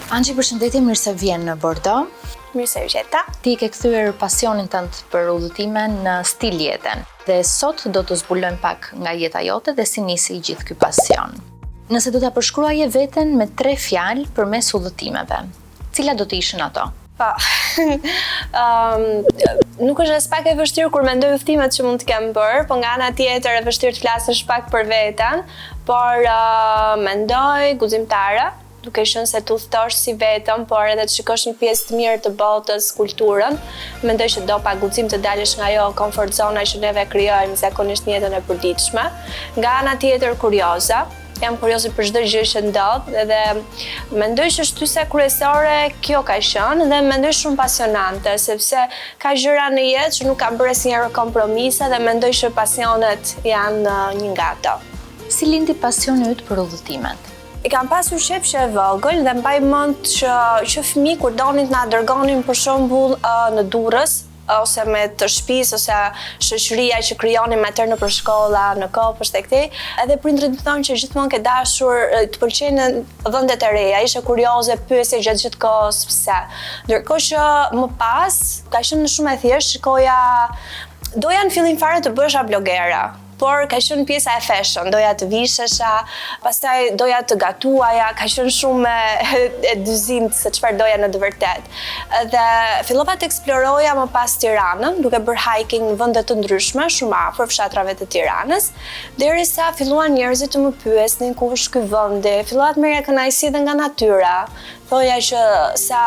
Angji, përshëndetje, mirë se vjen në Bordeaux. Mirë se u gjeta. Ti ke kthyer pasionin tënd për udhëtime në stil jetën. Dhe sot do të zbulojmë pak nga jeta jote dhe si nisi gjithë ky pasion. Nëse do ta përshkruaje veten me 3 fjalë përmes udhëtimeve, cilat do të ishin ato? Nuk është as pak e vështirë kur mendoj udhëtimet që mund të kem bërë, po nga ana tjetër e vështirë të flasësh pak për veten, por mendoj guximtare, duke qenë se të udhëtosh si vetëm, por edhe të shikosh një pjesë të mirë të botës, kulturën. Mendoj që do pa guxim të dalësh nga ajo comfort zona që neve krijojmë zakonisht në jetën e përditshme. Nga ana tjetër kurioze. Jam kurioze për çdo gjë që ndodh dhe mendoj që shtysa kryesore kjo ka qenë dhe mendoj shumë pasionante, sepse ka gjëra në jetë që nuk kam bërë asnjëherë kompromise dhe mendoj që pasionet janë një nga ato. Si lindi pasioni yt për udhëtimet? I kam pasur qefshe e vogël dhe mbaj mend që fëmijë kur donin të na dërgonin për shembull në Durrës ose me të shtëpisë ose shoqëria që krijonin mater nëpër shkolla, në kopësht e këtij, edhe prindrit më thonë që gjithmonë ke dashur të pëlqejnë vendet e reja, ishe kurioze, pyesje gjatë gjithë kohës pse. Ndërkohë që më pas ka qenë shumë e thjeshtë, shikoja doja në fillim fare të bëhesha blogera. Por ka qenë pjesa e fashion, doja të vishesha, pastaj doja të gatuaja, ka qenë shumë e dyzimt se çfarë doja në të vërtetë. Dhe fillova të eksploroja më pas Tiranën, duke bërë hiking në vende të ndryshme, shumë afër fshatrave të Tiranës, derisa filluan njerëzit të më pyesnin ku është ky vendi, fillova të merrja kënaqësi edhe nga natyra. Thoja që sa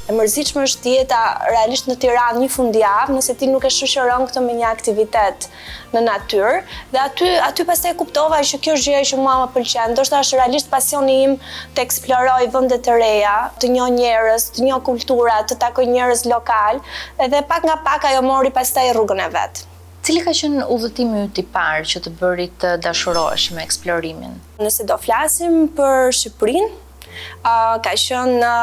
e mërzitshme është jeta realisht në Tiranë një fundjavë, nëse ti nuk e shoqëron këtë me një aktivitet në natyrë, dhe aty pastaj kuptova që kjo është gjëja që mua më pëlqen. Ndoshta është realisht pasioni im të eksploroj vende të reja, të njoh njerëz, të njoh kultura, të takoj njerëz lokal, edhe pak nga pak ajo mori pastaj rrugën e vet. Cili ka qenë udhëtimi yt i parë që të bëri të dashurohesh me eksplorimin? Nëse do flasim për Shqipërinë, ka qenë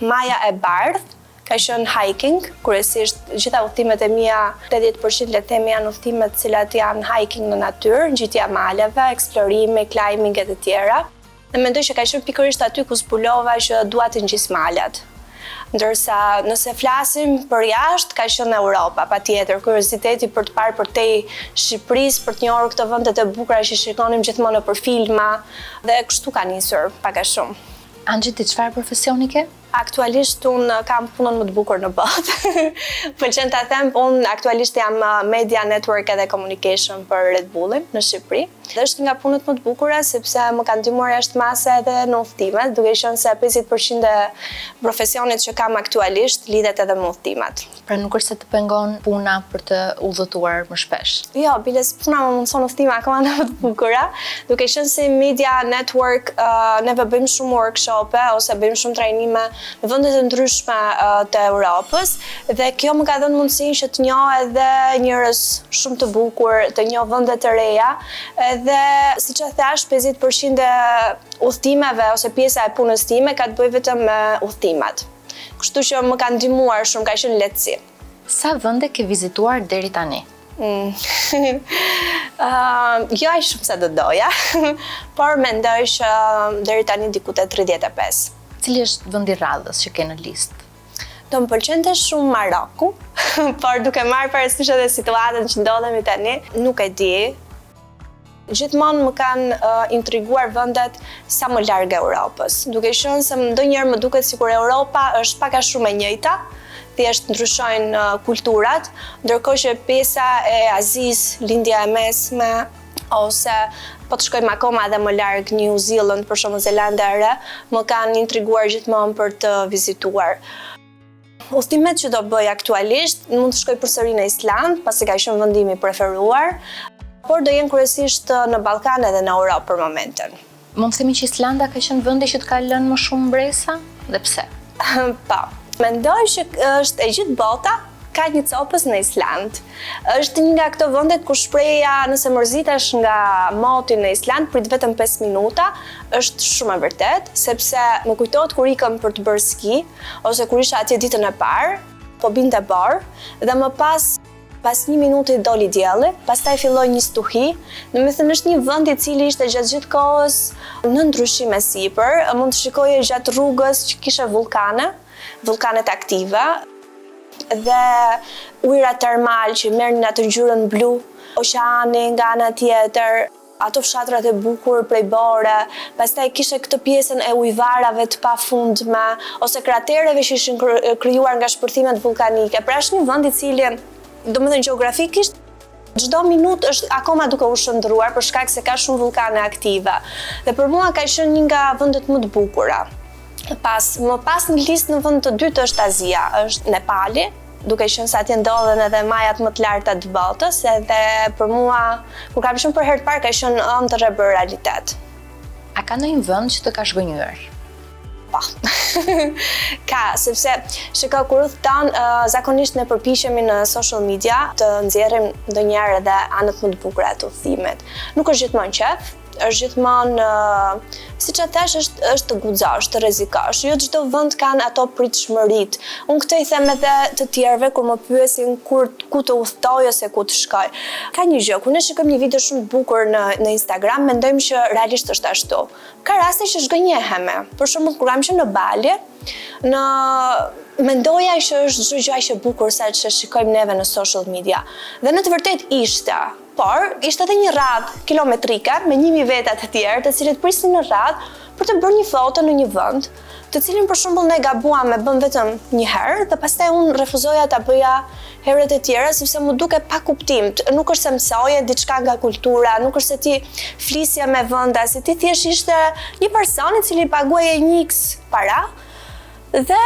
Maja e Bardh, ka qenë hiking, kryesisht gjitha udhëtimet e mia, 80% le të themi janë udhëtime të cilat janë hiking në natyrë, ngjitja maleve, eksplorimi, climbing e të tjera. Dhe mendoj që ka qenë pikërisht aty ku zbulova që dua të ngjis malat. Ndërsa nëse flasim për jashtë, ka qenë Europa, patjetër, kurioziteti për të parë përtej Shqipërisë, për të njohur këto vendet e bukura që shikonim gjithmonë nëpër filma, dhe kështu ka nisur pak a shumë. Angji, ti çfarë profesioni ke? Aktualisht unë kam punën më të bukur në botë. Pëlqen ta them, unë aktualisht jam media network edhe communication për Red Bullin në Shqipëri. Dhe është nga punët më të bukura sepse më kanë ndihmuar jashtëmase edhe në udhëtimet, duke qenë se 50% e profesionit që kam aktualisht lidhet edhe me udhëtimet. Pra nuk është se të pengon puna për të udhëtuar më shpesh. Jo, biles puna më mundson udhëtime akoma më të bukura, duke qenë se media network neve bëjmë shumë workshope ose bëjmë shumë trajnime në vendet e ndryshme të Europës dhe kjo më ka dhënë mundësinë që të njoh edhe njerëz shumë të bukur, të njoh vende të reja, edhe siç e thash, 50% e udhëtimeve ose pjesa e punës time ka të bëjë vetëm me udhëtimet. Kështu që më ka ndihmuar shumë, ka qenë lehtësi. Sa vende ke vizituar deri tani? Jo aq shumë sa do doja, por mendoj që deri tani diku te 35. Cili është vendi radhës që ke në listë? Do më pëlqente shumë Maroku, por duke marrë parasysh edhe situatën që ndodhemi tani, nuk e di. Gjithmonë më kanë intriguar vendet sa më larg Europës, duke qenë se ndonjëherë më duket sikur Europa është pak a shumë e njëjta, thjesht ndryshojnë kulturat, ndërkohë që pjesa e Azisë, lindja e mesme, ose po të shkojmë akoma edhe më larg New Zealand, për shembull Zelanda e Re, më kanë intriguar gjithmonë për të vizituar. Udhëtimet që do bëj aktualisht, mund të shkoj përsëri në Island, pasi ka qenë vendi im i preferuar, por do jenë kryesisht në Ballkan edhe në Europë për momentin. Mund të themi që Islanda ka qenë vendi që të ka lënë më shumë mbresa, dhe pse? Po, mendoj që është e gjithë bota ka një copës në Island. Është një nga këto vendet ku shpreha nëse mërzitesh nga moti në Island prit vetëm 5 minuta, është shumë e vërtet, sepse më kujtohet kur ikëm për të bërë ski ose kur isha atje ditën e parë, po binte borë dhe më pas Pas 1 minuti doli dielli, pastaj filloi një stuhi, domethënë është një vend I cili ishte gjatë gjithë kohës në ndryshim e sipër, mund të shikoje gjatë rrugës që kishte vulkanet aktive dhe ujëra termal që merrnin atë ngjyrën blu, oqeani nga ana tjetër, ato fshatrat e bukur prej bore, pastaj kishte këtë pjesën e ujvarave të pafundme ose kratereve që ishin krijuar nga shpërthimet vulkanike. Pra është një vend I cili domethënë gjeografikisht çdo minutë është akoma duke u shndruar për shkak se ka shumë vulkane aktive. Dhe për mua ka qenë një nga vendet më të bukura. Më pas në listë në vend të dytë është Azia, është Nepali, duke qenë se atje ndodhen edhe majat më të larta të botës, edhe për mua kur kam qenë për herë të parë ka qenë ëndër e bërë realitet. A ka ndonjë vend që të ka zhgënjur? Po. Ka, sepse shiko kur thënë zakonisht ne përpiqemi në social media të nxjerrim ndonjëherë edhe anët më të bukura të udhëtimit. Nuk është gjithmonë qef, është gjithmonë siç e thash është të guxosh, të rrezikosh. Jo çdo vend kanë ato pritshmëritë. Unë këtë I them edhe të tjerëve kur më pyesin ku të udhtoj ose ku të shkoj. Ka një gjë, kur ne shikojmë një video shumë të bukur në Instagram, mendojmë që realisht është ashtu. Ka raste që zgënjehemi. Për shembull kur kam qenë në Bali, mendoja që është çdo gjë aq e bukur sa që shikojmë neve në social media. Dhe në të vërtetë ishte, por ishte edhe një radhë kilometrike me 1000 veta të tjerë, të cilët prisnin në radhë për të bërë një foto në një vend, të cilin për shembull ne gabuam me bën vetëm një herë dhe pastaj unë refuzoja ta bëja herët e tjera sepse më duke pa kuptim. Nuk është se mësoje diçka nga kultura, nuk është se ti flisje me venda, se ti thjesht ishte një person I cili paguaje një X para dhe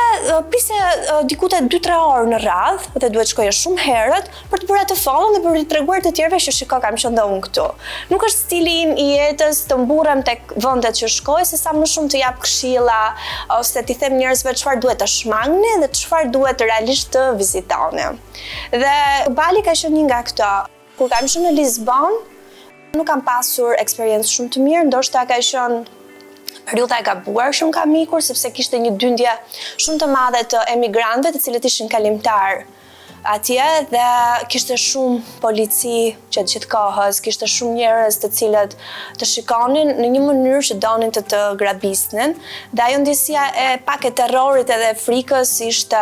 pse diku te 2-3 orë në radhë dhe duhet shkoje shumë herët për të bërë atë follow dhe për të treguar të tjerëve që shiko kam qenë unë këtu. Nuk është stili im I jetës të mburrem tek vendet që shkoj, se sa më shumë të jap këshilla ose t'i them njerëzve çfarë duhet të shmangni dhe çfarë duhet realisht të vizitoni. Dhe Bali ka qenë një nga këto. Kur kam qenë në Lisbon, nuk kam pasur eksperiencë shumë të mirë, ndoshta ka qenë periudha e gabuar që kam ikur sepse kishte një dyndje shumë të madhe të emigrantëve të cilët ishin kalimtar atje dhe kishte shumë polici që gjithë kohës, kishte shumë njerëz të cilët të shikonin në një mënyrë që donin të grabisnin dhe ajo ndjesia e pak e terrorit edhe frikës ishte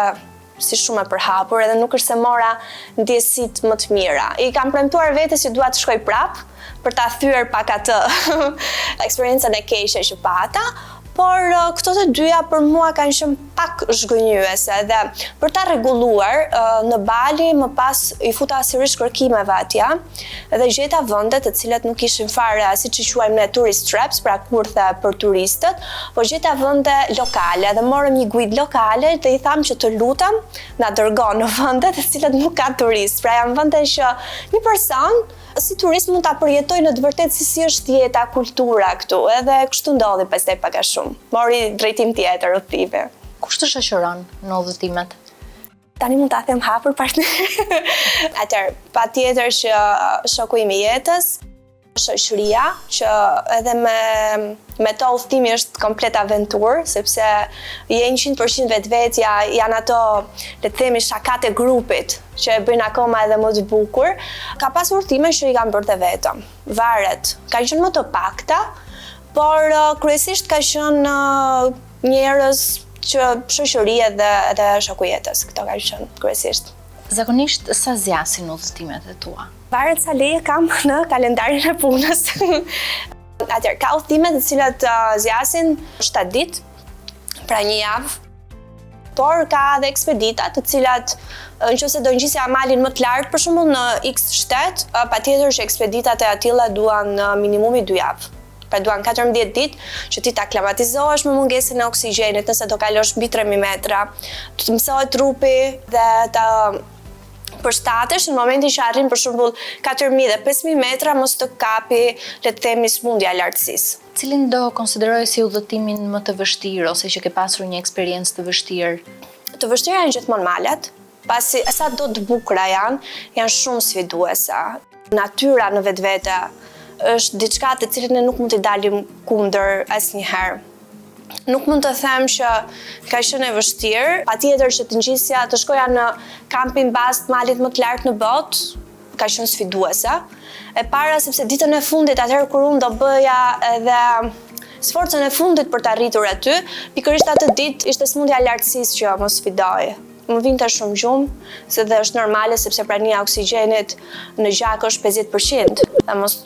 si shumë e përhapur edhe nuk është se mora ndjesit më të mira. I kam premtuar vetes që dua të shkoj prapë për ta thyer pak atë eksperiencën e keqe që pata, por këto të dyja për mua kanë qenë pak zhgënjyese dhe për ta rregulluar në Bali më pas I futa sërish kërkimeve atje dhe gjeta vende të cilat nuk ishin fare siç I quajmë ne tourist traps, pra kurthe për turistët, por gjeta vende lokale dhe morëm një guid lokale dhe I tham që të lutem na dërgon në vende të cilat nuk ka turist. Pra janë vende që një person si turist mund ta përjetoj në të vërtetë si është jeta, kultura këtu, edhe kështu ndodhi pastaj pak a shumë. Mori drejtim tjetër udhëtimi. Kush të shoqëron në udhëtimet? Tani mund ta them hapur partner. Atëherë, patjetër që shoku im I jetës, shoqëria që edhe me to udhëtimi është komplet aventurë, sepse je 100% vetvetja, janë ato, le të themi, shakat e grupit që e bëjnë akoma edhe më të bukur. Ka pasur udhëtime që I kam bërë të vetëm. Varet, kanë qenë më të pakta, por kryesisht ka qenë njerëz që shoqëri edhe shoku jetës. Këto kanë qenë kryesisht. Zakonisht sa zgjasin udhëtimet e tua? Varet sa leje kam në kalendarin e punës. Atëherë, ka udhëtime të cilat zgjasin 7 ditë, pra një javë, por ka edhe ekspedita të cilat nëse do ngjisja malin më të lartë, për shembull në X shtet, patjetër që ekspeditat e atilla duan minimumi 2 javë. Pra duan 14 ditë që ti të aklimatizohesh me mungesën e oksigjenit, nëse do kalosh mbi 3000 metra, të mësohet trupi dhe të përshtatesh në momentin që arrin për shembull 4000 dhe 5000 metra mos të kapi, le të themi, smundja e lartësisë. Cilin do konsideroj si udhëtimin më të vështirë ose që ke pasur një eksperiencë të vështirë? Të vështira janë gjithmonë malet, pasi sa do të bukura janë shumë sfiduese. Natyra në vetvete është diçka të cilën ne nuk mund t'i dalim kundër asnjëherë. Nuk mund të them që ka qenë e vështirë, patjetër që të ngjisja të shkoja në kampin bazë të malit më të lartë në botë, ka qenë sfiduese. E para sepse ditën e fundit, atëherë kur unë do bëja edhe sforcën e fundit për të arritur aty, pikërisht atë ditë ishte smundja e lartësisë që më sfidoi. Më vinte shumë gjumë, se dhe është normale sepse prania e oksigjenit në gjak është 50%. Dhe mos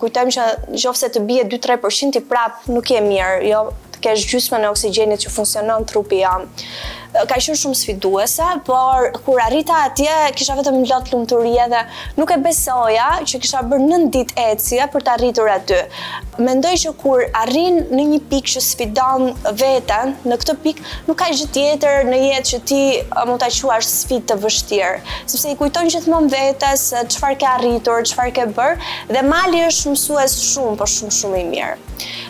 kujtojmë që nëse të bie 2-3% i prap nuk je mirë, jo të kesh gjysmën e oksigjenit që funksionon trupi jam. Ka qenë shumë sfiduese, por kur arrita atje kisha vetëm lot lumturi dhe nuk e besoja që kisha bërë 9 ditë ecje për të arritur aty. Mendoj që kur arrin në një pikë që sfidon veten, në këtë pikë nuk ka gjë tjetër në jetë që ti mund ta quash sfidë të vështirë, sepse i kujton gjithmonë vetes çfarë ke arritur, çfarë ke bërë dhe mali është mësues shumë, por shumë i mirë.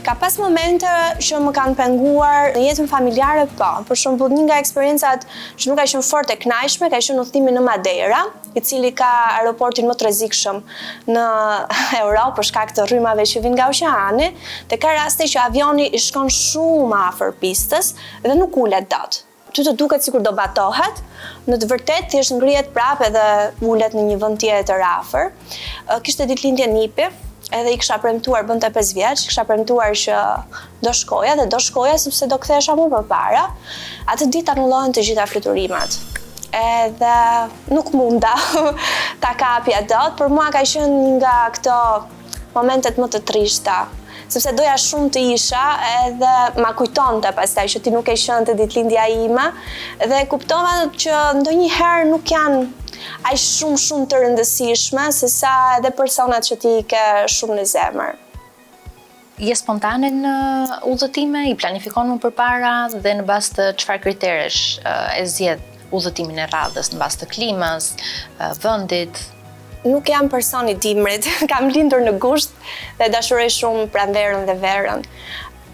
Ka pas momente që më kanë penguar në jetën familjare, po. Për shembull, një nga eksperiencat që nuk ka qenë fort e kënaqshme ka qenë udhëtimi në Madeira, i cili ka aeroportin më të rrezikshëm në Europë për shkak të rrymave që vijnë nga oqeani, dhe ka raste që avioni i shkon shumë afër pistës dhe nuk ulet dot. Ty të duket sikur do batohet, në të vërtetë thjesht ngrihet prapë dhe ulet në një vend tjetër afër. Kishte ditëlindje nipi, edhe i kisha premtuar, bënte 5 vjeç, kisha premtuar që do shkoja sepse do kthehesha më përpara. Atë ditë anullohen të gjitha fluturimet. Edhe nuk munda ta kapja dot, por mua ka qenë nga këto momentet më të trishta, sepse doja shumë të isha edhe ma kujtonte pastaj që ti nuk e qenë të ditëlindja ime dhe kuptova që ndonjëherë nuk janë aq shumë të rëndësishme se sa edhe personat që ti ke shumë në zemër. Je spontane në udhëtime, i planifikon më përpara dhe në bazë të çfarë kriteresh e zgjedh udhëtimin e radhës, në bazë të klimës, vendit? Nuk jam person i dimrit, kam lindur në gusht dhe dashuroj shumë pranverën dhe verën.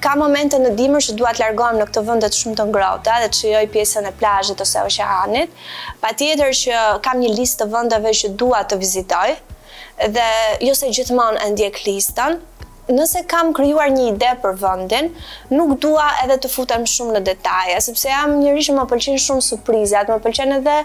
Ka momente në dimër që dua të largohem në këto vende shumë të ngrohta dhe të shijoj pjesën e plazhit ose oqeanit. Patjetër që kam një listë të vendeve që dua të vizitoj dhe jo se gjithmonë e ndjek listën. Nëse kam krijuar një ide për vendin, nuk dua edhe të futem shumë në detaje, sepse jam njëri që më pëlqejnë shumë surprizat, më pëlqen edhe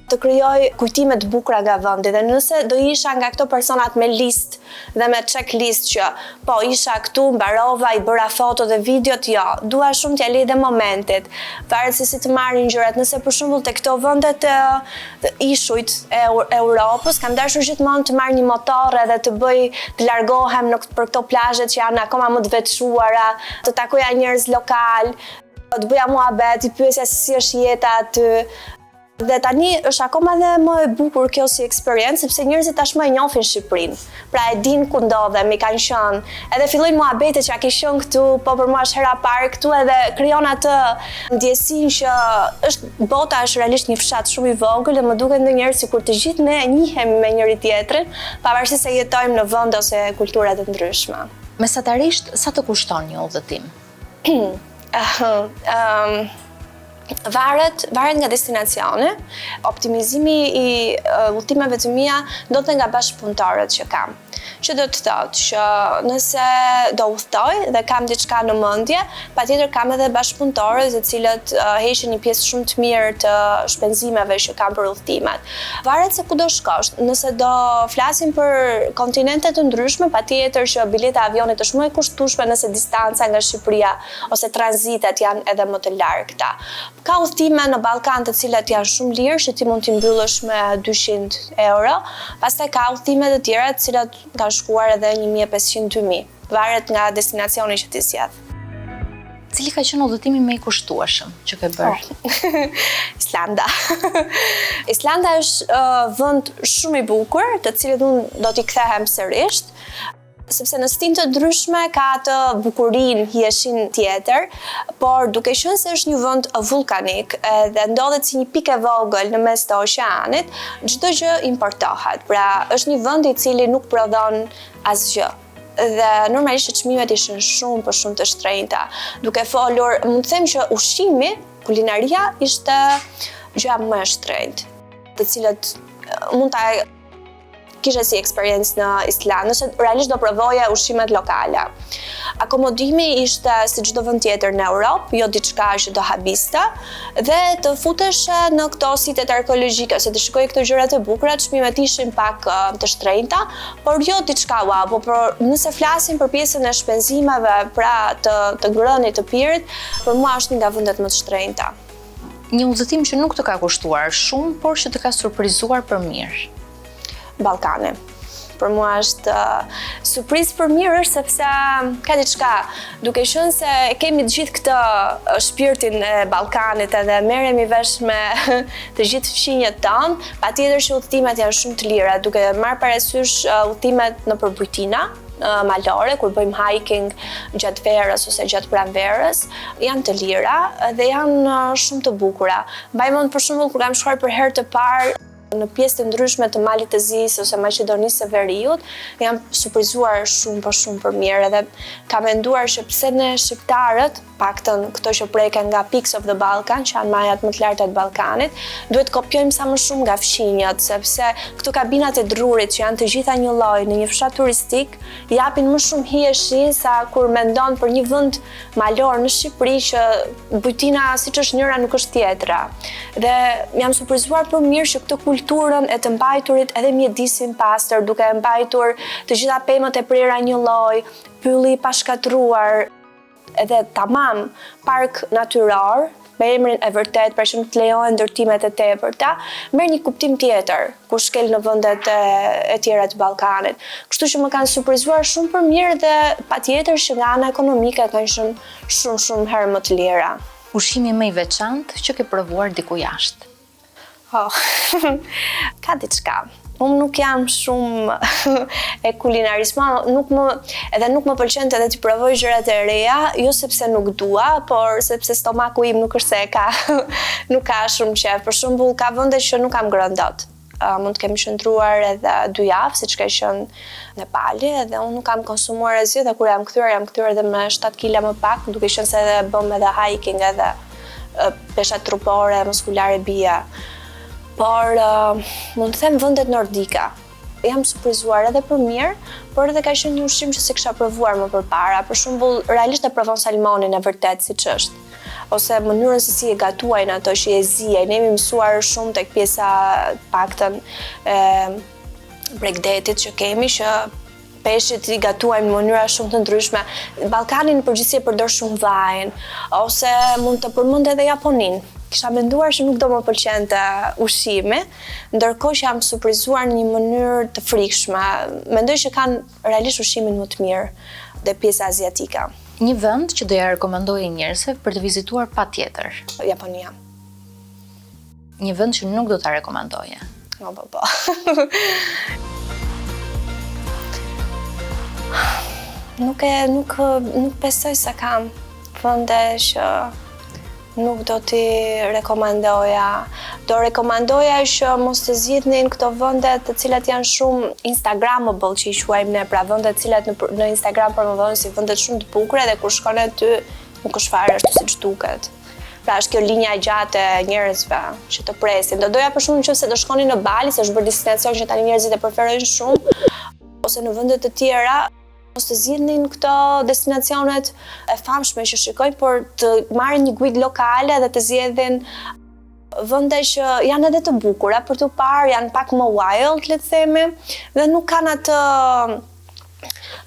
të krijoj kujtime të bukura nga vendi dhe nëse do isha nga këto personat me listë dhe me checklist që po isha këtu, mbarova, i bëra foto dhe videot, jo, dua shumë t'ja lej dhe momentit, varet se si të marrin gjërat. Nëse për shembull te këto vende të ishujt e Europës, kam dashur gjithmonë të marr një motor edhe të largohem për këto plazhe që janë akoma më të veçuara, të takoja njerëz lokal, të bëja muhabet, i pyesja se si është jeta aty. Dhe tani është akoma dhe më e bukur kjo si eksperiencë, sepse njerëzit tashmë e njohin Shqipërinë. Pra e dinë ku ndodhem, i kanë qenë. Edhe fillojnë muhabete që a ke qenë këtu, po për mua është hera parë këtu edhe krijon atë ndjesinë që bota është realisht një fshat shumë i vogël dhe më duket ndonjëherë sikur të gjithë ne njihemi me njëri tjetrin, pavarësisht se jetojmë në vende ose kultura të ndryshme. Mesatarisht, sa të kushton një udhëtim? Varet nga destinacioni. Optimizimi i udhëtimeve të mia ndodhet nga bashkëpunëtorët që kam. Që do të thotë që nëse do udhtoj dhe kam diçka në mendje, patjetër kam edhe bashkëpunëtorë të cilët heqin një pjesë shumë të mirë të shpenzimeve që kam për udhtimet. Varet se ku do shkosh. Nëse do flasim për kontinente të ndryshme, patjetër që bileta e avionit është më e kushtueshme nëse distanca nga Shqipëria ose tranzitet janë edhe më të largëta. Ka udhtime në Ballkan të cilat janë shumë lirë, që ti mund t'i mbyllësh me 200 euro. Pastaj ka udhtime të tjera të cilat kanë shkuar edhe 1500-2000. Varet nga destinacioni që ti zgjedh. Cili ka qenë udhëtimi më i kushtueshëm që ke bërë? Islanda. Islanda është vend shumë i bukur, të cilët unë do t'i kthehem sërish. Sepse në stin të ndryshme ka atë bukurinë, hijeshin tjetër, por duke qenë se është një vend vulkanik dhe ndodhet si një pikë e vogël në mes të oqeanit, çdo gjë importohet. Pra, është një vend i cili nuk prodhon asgjë. Dhe normalisht çmimet ishin shumë të shtrenjta. Duke folur, mund të them që ushqimi, kulinaria ishte gjëja më e shtrenjtë, të cilët mund ta kishe si eksperiencë në Island, nëse realisht do provoja ushqimet lokale. Akomodimi ishte si çdo vend tjetër në Europë, jo diçka që do habiste, dhe të futesh në këto sitet arkeologjike, se të shikoj këto gjërat e bukura, çmimet ishin pak të shtrenjta, por jo diçka wow, por nëse flasim për pjesën e shpenzimeve, pra të ngrënit të pirit, për mua është një nga vendet më të shtrenjta. Një udhëtim që nuk të ka kushtuar shumë, por që të ka surprizuar për mirë. Ballkani. Për mua është surprizë për mirë është sepse ka diçka, duke qenë se kemi të gjithë këtë shpirtin e Ballkanit edhe merremi vesh me të gjithë fqinjet tanë, patjetër që udhëtimet janë shumë të lira, duke marrë parasysh udhëtimet nëpër Bujtina, malore, kur bëjmë hiking gjatë verës ose gjatë pranverës, janë të lira dhe janë shumë të bukura. Mbaj mend për shembull kur kam shkuar për herë të parë në pjesë të ndryshme të Malit të Zisë ose Maqedonisë së Veriut, jam surprizuar shumë për mirë edhe kam menduar që pse ne shqiptarët, paktën këto që preken nga Peaks of the Balkan, që janë majat më të larta të Ballkanit, duhet kopjojmë sa më shumë nga fqinjat, sepse këto kabinat e drurit që janë të gjitha një lloj në një fshat turistik, japin më shumë hije shi sa kur mendon për një vend malor në Shqipëri që Bujtina siç është njëra nuk është tjetra. Dhe jam surprizuar për mirë që këtë kulturën e të mbajturit edhe mjedisin pastër, duke mbajtur të gjitha pemët e prera një lloj, pylli i pashkatruar, edhe tamam park natyror, me emrin e vërtet, për shembull të lejohen ndërtimet e tepërta, merr një kuptim tjetër kur shkel në vendet e tjera të Ballkanit. Kështu që më kanë surprizuar shumë për mirë dhe patjetër që nga ana ekonomike kanë qenë shumë herë më të lira. Ushqimi më i veçantë që ke provuar diku jashtë? Ka diçka. Unë nuk jam shumë e kulinarisma, nuk më pëlqen edhe të provoj gjërat e reja, jo sepse nuk dua, por sepse stomaku im nuk është se nuk ka shumë qef. Për shembull, ka vende që nuk kam ngrënë dot. Mund të kemi qëndruar edhe 2 javë, siç ka qenë Nepali, edhe unë nuk kam konsumuar asgjë dhe kur jam kthyer edhe me 7 kg më pak, duke qenë se edhe bëm edhe hiking edhe pesha trupore, muskulare bija. Por mund të them vendet nordika. Jam surprizuar edhe për mirë, por edhe ka qenë një ushqim që se kisha provuar më përpara. Për shembull, realisht e provon salmonin e vërtet siç është. Ose mënyrën se si e gatuajnë ato që e zijajnë. Ne jemi mësuar shumë tek pjesa paktën e bregdetit që kemi, që peshqit i gatuajnë në mënyra shumë të ndryshme. Ballkani në përgjithësi e përdor shumë vajin, ose mund të përmend edhe Japoninë. Kisha menduar që nuk do më pëlqente ushqimi, ndërkohë që jam surprizuar në një mënyrë të frikshme. Mendoj që kanë realisht ushqimin më të mirë dhe pjesa aziatika. Një vend që doja rekomendoje njerëzve për të vizituar patjetër? Japonia. Një vend që nuk do ta rekomandoje? Po. Nuk besoj se kam vende që nuk do t'i rekomandoja. Do rekomandoja që mos të zgjidhnin këto vende të cilat janë shumë instagramable, që i quajmë ne, pra vende të cilat në Instagram promovojnë si vende shumë të bukura dhe kur shkon aty nuk është fare ashtu siç duket. Pra është kjo linja e gjatë e njerëzve që të presin. Do doja për shkak nëse do shkonin në Bali, se është bërë destinacion që tani njerëzit e preferojnë shumë, ose në vende të tjera, mos të zgjidhnin këto destinacionet e famshme që shikojnë, por të marrin një guid lokale dhe të zgjedhin vende që janë edhe të bukura për t'u parë, janë pak më wild, le të themi, dhe nuk kanë atë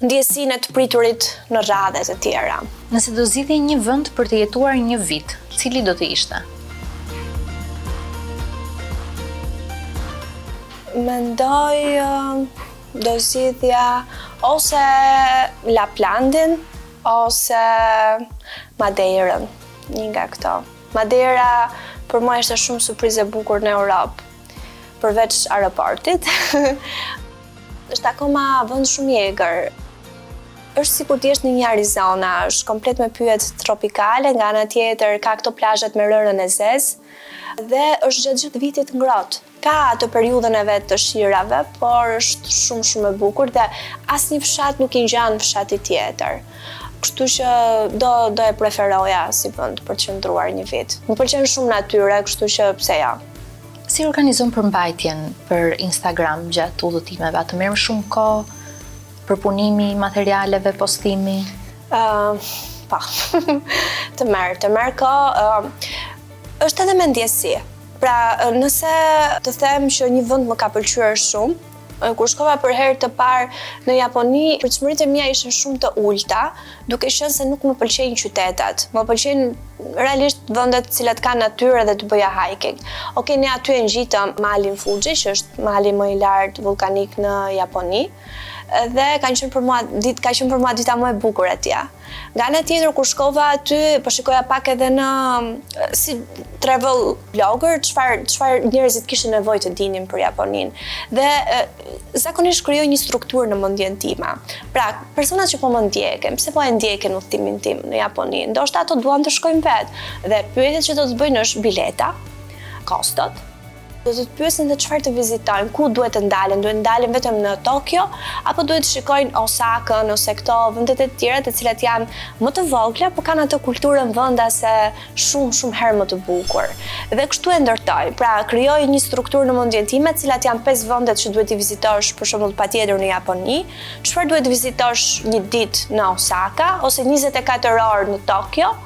ndjesinë të priturit në radhe të tjera. Nëse do zgjidhje një vend për të jetuar një vit, cili do të ishte? Mendoj do zgjidhja ose Laplandin ose Madeirën, një nga këto. Madeira për mua ishte shumë surprizë e bukur në Europë, përveç aeroportit. Është akoma vend shumë i egër. Është sikur të jesh në një Arizona, është komplet me pyjet tropikale, nga ana tjetër ka këto plazhet me rërën e zezë dhe është gjatë vitit ngrohtë. Ka atë periudhën e vet të shirave, por është shumë e bukur dhe asnjë fshat nuk i ngjan fshati tjetër. Kështu që do e preferoja si vend për të qëndruar një vit. Më pëlqen shumë natyra, kështu që pse jo. Si organizon përmbajtjen për Instagram gjatë udhëtimeve? Të merr shumë kohë për punimi, materialeve, postimi? Pa, të merr kohë. Është edhe mendjesi. Pra, nëse të them që një vend më ka pëlqyer shumë, kur shkova për herë të parë në Japoni, pritshmëritë e mia ishin shumë të ulta, duke qenë se nuk më pëlqejnë qytetat. Më pëlqejnë realisht vendet të cilat kanë natyrë dhe të bëja hiking. Okej, ne aty e ngjitëm malin Fuji, që është mali më i lartë vulkanik në Japoni, dhe ka qenë për mua dita më e bukur atje. Nga ana tjetër, kur shkova aty, po shikoja pak edhe në si travel blogger, çfarë njerëzit kishin nevojë të dinin për Japoninë. Dhe zakonisht krijoj një strukturë në mendjen time. Pra, personat që po më ndjekin, pse po e ndjekin udhëtimin tim në Japoni? Ndoshta ato duan të shkojnë vetë. Dhe pyetjet që do të bëjnë është bileta, kostot. Do të pyesin dhe çfarë të vizitojnë, ku duhet të ndalen vetëm në Tokyo, apo duhet të shikojnë Osakën ose këto vendet e tjera të cilat janë më të vogla, por kanë atë kulturën vendase shumë herë më të bukur. Dhe kështu e ndërtoj. Pra, krijoj një strukturë në mendjen time, të cilat janë 5 vendet që duhet i vizitosh për shembull patjetër në Japoni, çfarë duhet të vizitosh një ditë në Osaka ose 24 orë në Tokyo,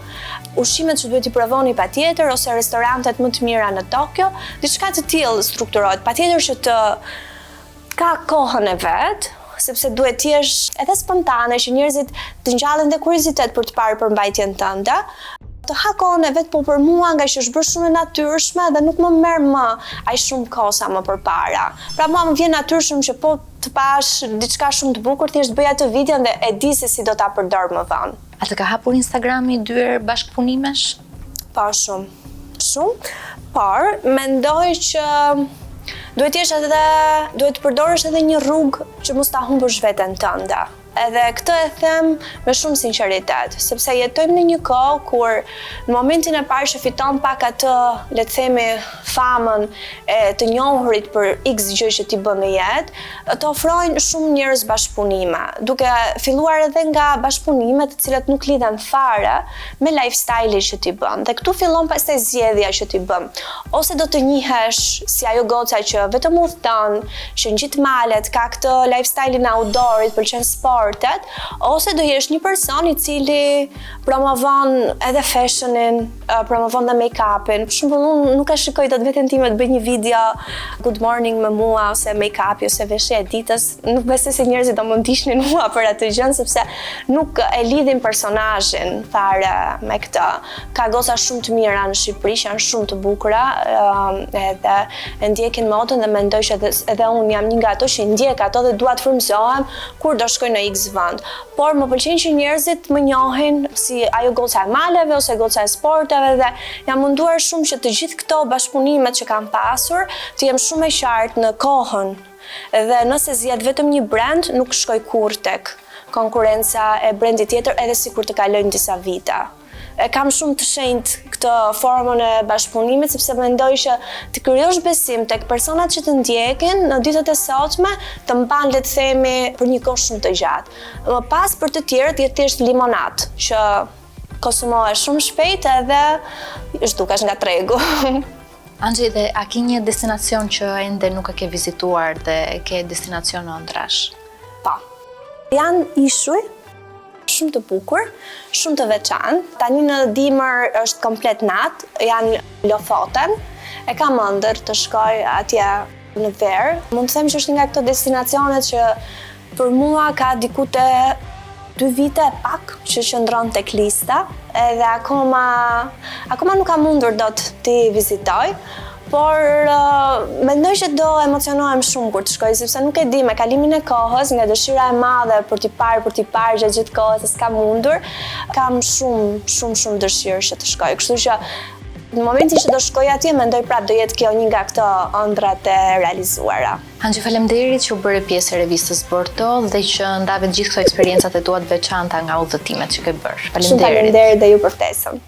ushqimet që duhet i provoni patjetër ose restorantet më të mira në Tokyo, diçka të tillë strukturohet. Patjetër që të ka kohën e vet, sepse duhet të jesh edhe spontane, që njerëzit të ngjallen dhe kuriozitet për të parë përmbajtjen tënde. Të ha kohën e vet, po për mua nga që është bërë shumë e natyrshme dhe nuk më merr më aq shumë kohë sa më përpara. Pra mua më vjen natyrshëm që po të pash diçka shumë të bukur, thjesht bëj atë videon dhe e di se si do ta përdor më vonë. A të ka hapur Instagrami dyer bashkëpunimesh? Pa, shumë, por mendoj që duhet të përdorësh edhe një rrugë që mos ta humbësh veten tënde. Edhe këtë e them me shumë sinqeritet, sepse jetojmë në një kohë kur në momentin e parë që fiton pak atë, le të themi, famën e të njohurit për X gjë që ti bën në jetë, të ofrojnë shumë njerëz bashkëpunime, duke filluar edhe nga bashkëpunimet të cilat nuk lidhen fare me lifestyle-in që ti bën. Dhe këtu fillon pastaj zgjedhja që ti bën. Ose do të njihesh si ajo goca që vetëm udhton, që ngjit malet, ka këtë lifestyle-in outdoorit, pëlqen sport, ose do jesh një person i cili promovon edhe fashionin, promovon dhe make-upin. Për shembull, unë nuk e shikoj dot veten time të bëj një video good morning me mua ose make-upi ose veshje e ditës. Nuk besoj se njerëzit do më ndiqnin mua për atë gjë, sepse nuk e lidhin personazhin fare me këtë. Ka goca shumë të mira në Shqipëri që janë shumë të bukura, edhe e ndjekin modën dhe mendoj që edhe unë jam një nga ato që ndjek ato dhe dua të frymëzohem kur do shkoj në X vend. Por më pëlqen që njerëzit më njohin si ajo goca e maleve ose goca e sporteve dhe jam munduar shumë që të gjithë këto bashkëpunimet që kam pasur të jem shumë e qartë në kohën. Dhe nëse zgjedh vetëm një brand, nuk shkoj kurrë tek konkurenca e brandit tjetër, edhe sikur të kalojnë disa vite. Kam shumë të shenjtë këtë formën e bashkëpunimit, sepse mendoj që të krijosh besim tek personat që të ndjekin në ditët e sotme të mban, le të themi, për një kohë shumë të gjatë. Më pas për të tjerët jetë thjesht limonat, që konsumohesh shumë shpejt edhe zhdukesh nga tregu. Angji, dhe a ke një destinacion që ende nuk e ke vizituar dhe ke destinacion ëndrash? Po. Janë ishuj shumë të bukur, shumë të veçantë. Tani në dimër është komplet natë, janë Lofoten. E kam ëndër të shkoj atje në verë. Mund të them që është nga këto destinacionet që për mua ka diku te 2 vite e pak që qëndron tek lista, edhe akoma nuk kam mundur dot t'i vizitoj. Por mendoj që do emocionohem shumë kur të shkoj, sepse nuk e di, me kalimin e kohës, nga dëshira e madhe për t'i parë gjatë gjithë kohës, se s'kam mundur, kam shumë dëshirë që të shkoj. Kështu që në momentin që do shkoj atje, mendoj prapë do jetë kjo një nga këto ëndrat e realizuara. Angji, faleminderit që u bëre pjesë e revistës Borto dhe që ndave gjithë këto eksperiencat e tua të veçanta nga udhëtimet që ke bërë. Shumë faleminderit dhe ju për ftesën.